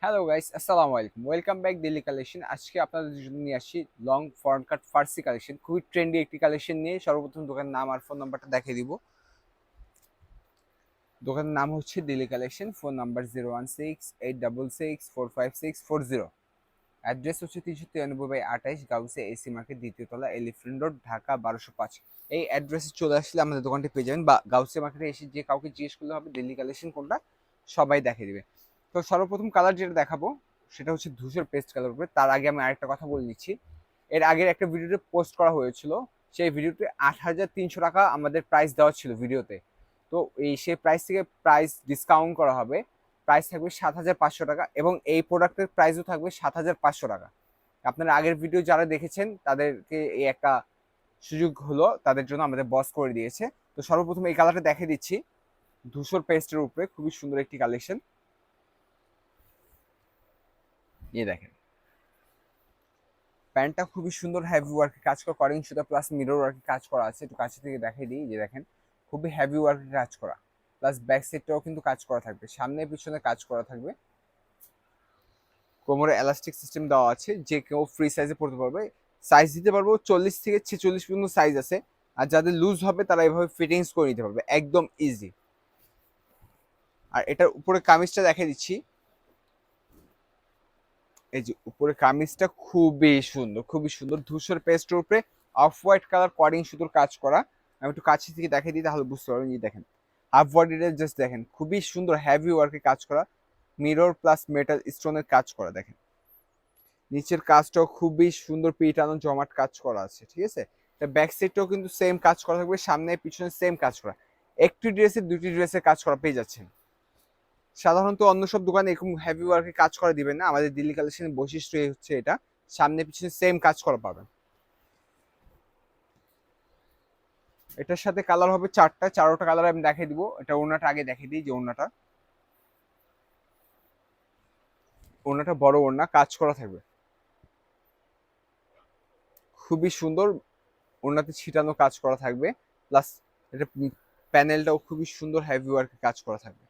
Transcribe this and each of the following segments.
Hello guys, আসসালামু আলাইকুম। Welcome back daily collection. আজকে আপনাদের জন্য নিয়ে আসছি লং ফ্রন্ট কাট ফার্সি কালেকশন। খুবই ট্রেন্ডি একটি কালেকশন নিয়ে সর্বপ্রথম দোকানের নাম আর ফোন নাম্বারটা দেখিয়ে দিব। দোকানের নাম হচ্ছে daily collection. Phone number 016-866-456-40। Address হচ্ছে 393/28 গাউসে এসি মার্কেট, দ্বিতীয় তলা, এলিফ্যান্ট রোড, ঢাকা 1205। এই অ্যাড্রেসে চলে আসলে আমাদের দোকানটি পেয়ে যাবেন, বা গাউসে মার্কেটে এসে যে কাউকে জিজ্ঞেস করলে হবে ডেইলি কালেকশন কোনটা, সবাই দেখিয়ে দিবে। তো সর্বপ্রথম কালার যেটা দেখাবো সেটা হচ্ছে ধূসর পেস্ট কালার উপরে। তার আগে আমি আরেকটা কথা বলে নিচ্ছি, এর আগের একটা ভিডিওতে পোস্ট করা হয়েছিল, সেই ভিডিওতে 8,300 টাকা আমাদের প্রাইস দেওয়া ছিল ভিডিওতে। তো সেই প্রাইস থেকে প্রাইস ডিসকাউন্ট করা হবে, প্রাইস থাকবে 7,500 টাকা, এবং এই প্রোডাক্টের প্রাইসও থাকবে 7,500 টাকা। আপনারা আগের ভিডিও যারা দেখেছেন তাদেরকে এই একটা সুযোগ হলো, তাদের জন্য আমাদের বস করে দিয়েছে। তো সর্বপ্রথম এই কালারটা দেখে দিচ্ছি, ধূসর পেস্টের উপরে খুবই সুন্দর একটি কালেকশন। এই দেখেন, প্যান্টটা খুবই সুন্দর হেভি ওয়ার্কে কাজ করা, করিং সুতা প্লাস মিরর ওয়ার্কে কাজ করা আছে। একটু কাছে থেকে দেখাই দিই, যে দেখেন খুবই হেভি ওয়ার্কে কাজ করা, প্লাস ব্যাক সাইডটাও কিন্তু কাজ করা থাকবে, সামনে পিছনে কাজ করা থাকবে। কোমরে এলাস্টিক সিস্টেম দেওয়া আছে, যে কেউ ফ্রি সাইজে পড়তে পারবে। সাইজ দিতে পারবো 40 থেকে 46 পর্যন্ত সাইজ আছে। আর যাদের লুজ হবে তারা এভাবে ফিটিংস করে নিতে পারবে, একদম ইজি। আর এটার উপরে কামিজটা দেখে দিচ্ছি, এই যে উপরে কামিজটা খুবই সুন্দর, খুবই সুন্দর, ধূসর পেস্টের উপরে অফ হোয়াইট কালার কোয়ার্ডিং সুতোর কাজ করা। আমি একটু কাছে থেকে দেখে দিই তাহলে বুঝতে পারবেন। এই দেখেন হাফ বডিটা জাস্ট দেখেন, খুবই সুন্দর হেভি ওয়ার্কে কাজ করা, মিরর প্লাস মেটাল স্টোনের কাজ করা। দেখেন নিচের কাজটাও খুবই সুন্দর, পিটানো জমাট কাজ করা আছে, ঠিক আছে। ব্যাক সাইডটাও কিন্তু সেম কাজ করা থাকবে, সামনে পিছনে সেম কাজ করা। একটি ড্রেসে দুটি ড্রেসের কাজ করা পেয়ে যাচ্ছেন। সাধারণত অন্য সব দোকানে এরকম হেভি ওয়ার্কে কাজ করে দিবেন না, আমাদের দিল্লি কালেকশনের বৈশিষ্ট্য হচ্ছে এটা, সামনে পিছনে সেম কাজ করা পাবেন। এটার সাথে কালার হবে চারোটা কালার আমি দেখিয়ে দিব। এটা ওড়নাটা আগে দেখিয়ে দিই, যে ওড়নাটা বড় ওড়না, কাজ করা থাকবে খুবই সুন্দর, ওড়নাতে ছিটানো কাজ করা থাকবে, প্লাস এটা প্যানেলটাও খুবই সুন্দর হেভি ওয়ার্কে কাজ করা থাকবে।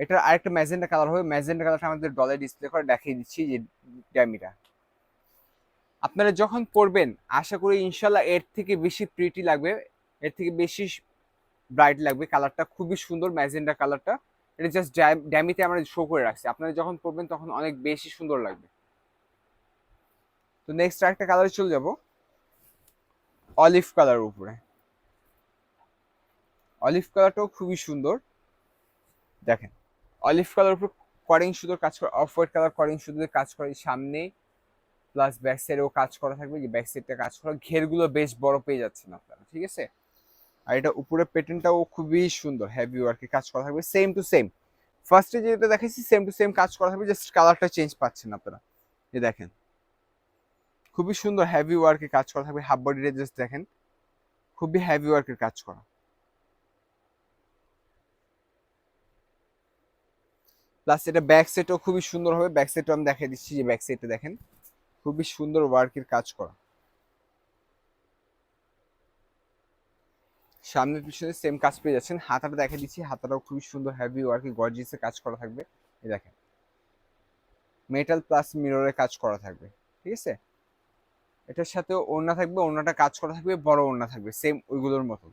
এটার আরেকটা ম্যাজেন্টা কালার হবে, ম্যাজেন্টা কালারটা আমাদের ডলে ডিসপ্লে করে দেখিয়ে দিচ্ছি, যে ড্যামিটা আপনারা যখন পরবেন আশা করি ইনশাল্লাহ এর থেকে বেশি প্রিটি লাগবে, এর থেকে বেশি ব্রাইট লাগবে। কালারটা খুবই সুন্দর, ম্যাজেন্টা কালারটা। এটা জাস্ট ড্যামিতে আমরা শো করে রাখছি, আপনারা যখন পরবেন তখন অনেক বেশি সুন্দর লাগবে। তো নেক্সট আরেকটা কালারে চলে যাব, অলিভ কালার উপরে। অলিভ কালারটাও খুবই সুন্দর, দেখেন অলিভ কালার উপর করিং সুতোর কাজ করা, অফ হোয়াইট কালার করিং সুতোর কাজ করা, সামনে প্লাস ব্যাক সাইডেও কাজ করা থাকবে, যে ব্যাক সাইডটা কাজ করা, ঘেরগুলো বেশ বড় পেয়ে যাচ্ছেন আপনারা, ঠিক আছে। আর এটা উপরে প্যাটার্নটাও খুবই সুন্দর, হেভি ওয়ার্কে কাজ করা থাকবে, সেম টু সেম ফার্স্টে যেটা দেখেছি সেম টু সেম কাজ করা থাকবে, জাস্ট কালারটা চেঞ্জ পাচ্ছেন আপনারা। এই দেখেন খুবই সুন্দর হেভি ওয়ার্কে কাজ করা থাকবে, হাফ বডিটা জাস্ট দেখেন খুবই হেভি ওয়ার্কের কাজ করা। প্লাস এটা ব্যাক সাইডটাও খুবই সুন্দর হবে, ব্যাক সাইডটা আমি দেখিয়ে দিচ্ছি, যে ব্যাক সাইডটা দেখেন খুবই সুন্দর ওয়ার্কের কাজ করা, সামনে পিছনে সেম কাজ পেয়ে যাচ্ছেন। হাতাটা দেখে দিচ্ছি, হাতাটাও খুবই সুন্দর হেভি ওয়ার্কে গর্জিয়াসে কাজ করা থাকবে। এই দেখেন মেটাল প্লাস মিররের কাজ করা থাকবে, ঠিক আছে। এটার সাথে ওড়না থাকবে, ওড়নাটা কাজ করা থাকবে, বড় ওড়না থাকবে সেম ওইগুলোর মতো।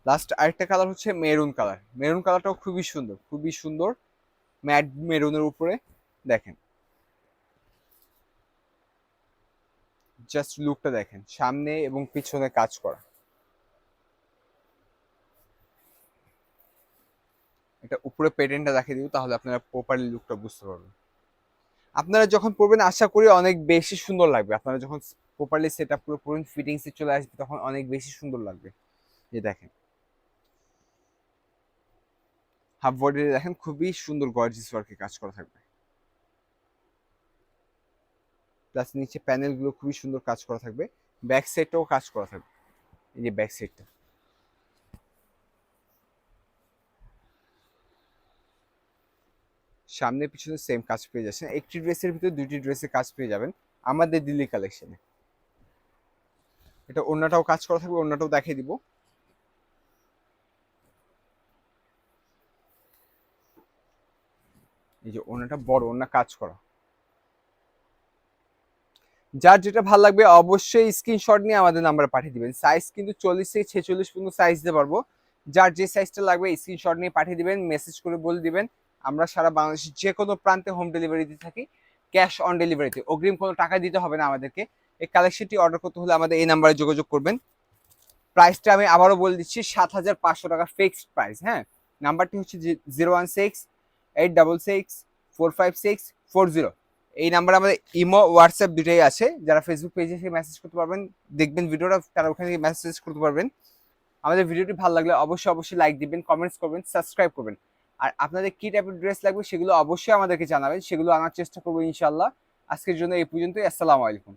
লাস্ট আরেকটা কালার হচ্ছে মেরুন কালার, মেরুন কালারটাও খুবই সুন্দর, খুবই সুন্দর, ম্যাট মেরুনের উপরে। দেখেন জাস্ট লুকটা দেখেন, সামনে এবং পিছনে কাজ করা। এটা উপরে পেটেন্টটা দেখিয়ে দিব, তাহলে আপনারা প্রপারলি লুকটা বুঝতে পারবেন। আপনারা যখন পরবেন আশা করি অনেক বেশি সুন্দর লাগবে, আপনারা যখন প্রপারলি সেট আপ করে পরবেন, ফিটিংসে চলে আসবে তখন অনেক বেশি সুন্দর লাগবে। যে দেখেন হাফ বডি দেখেন খুবই সুন্দর গর্জিয়াস ওয়ার্কে কাজ করা থাকবে, প্লাস নিচে প্যানেল গুলো খুবই সুন্দর কাজ করা থাকবে, ব্যাক সাইডটাও কাজ করা থাকবে। এই যে ব্যাক সাইডটা সামনে পিছনে সেম কাজ পেয়ে যাচ্ছেন, একটি ড্রেসের ভিতরে দুইটি ড্রেসের কাজ পেয়ে যাবেন আমাদের দিল্লি কালেকশনে। এটা ওড়নাটাও কাজ করা থাকবে, ওড়নাটাও দেখিয়ে দিব। এই যে ওনাটা বড়, ওনা কাজ করা। যার যেটা ভালো লাগবে অবশ্যই স্ক্রিনশট নিয়ে আমাদের নাম্বারে পাঠিয়ে দিবেন। সাইজ কিন্তু 40 থেকে 46 পর্যন্ত সাইজ দিতে পারবো। যার যে সাইজটা লাগবে স্ক্রিনশট নিয়ে পাঠিয়ে দিবেন, মেসেজ করে বলে দিবেন। আমরা সারা বাংলাদেশের যে কোনো প্রান্তে হোম ডেলিভারি দিতে থাকি, ক্যাশ অন ডেলিভারিতে, অগ্রিম কোনো টাকা দিতে হবে না আমাদেরকে। এই কালেকশনটি অর্ডার করতে হলে আমাদের এই নাম্বারে যোগাযোগ করবেন। প্রাইসটা আমি আবারও বলে দিচ্ছি, 7,500 টাকা ফিক্সড প্রাইস। হ্যাঁ, নাম্বারটি হচ্ছে 016-866-456-40। এই নাম্বারে আমাদের ইমো হোয়াটসঅ্যাপ দুটোই আছে। যারা ফেসবুক পেজে এসে মেসেজ করতে পারবেন, দেখবেন ভিডিওটা, তারা ওখানে থেকে মেসেজ করতে পারবেন। আমাদের ভিডিওটি ভালো লাগলে অবশ্যই লাইক দিবেন, কমেন্টস করবেন, সাবস্ক্রাইব করবেন। আর আপনাদের কি টাইপের ড্রেস লাগবে সেগুলো অবশ্যই আমাদেরকে জানাবেন, সেগুলো আনার চেষ্টা করবো ইনশাল্লাহ। আজকের জন্য এই পর্যন্তই। আসসালামু আলাইকুম।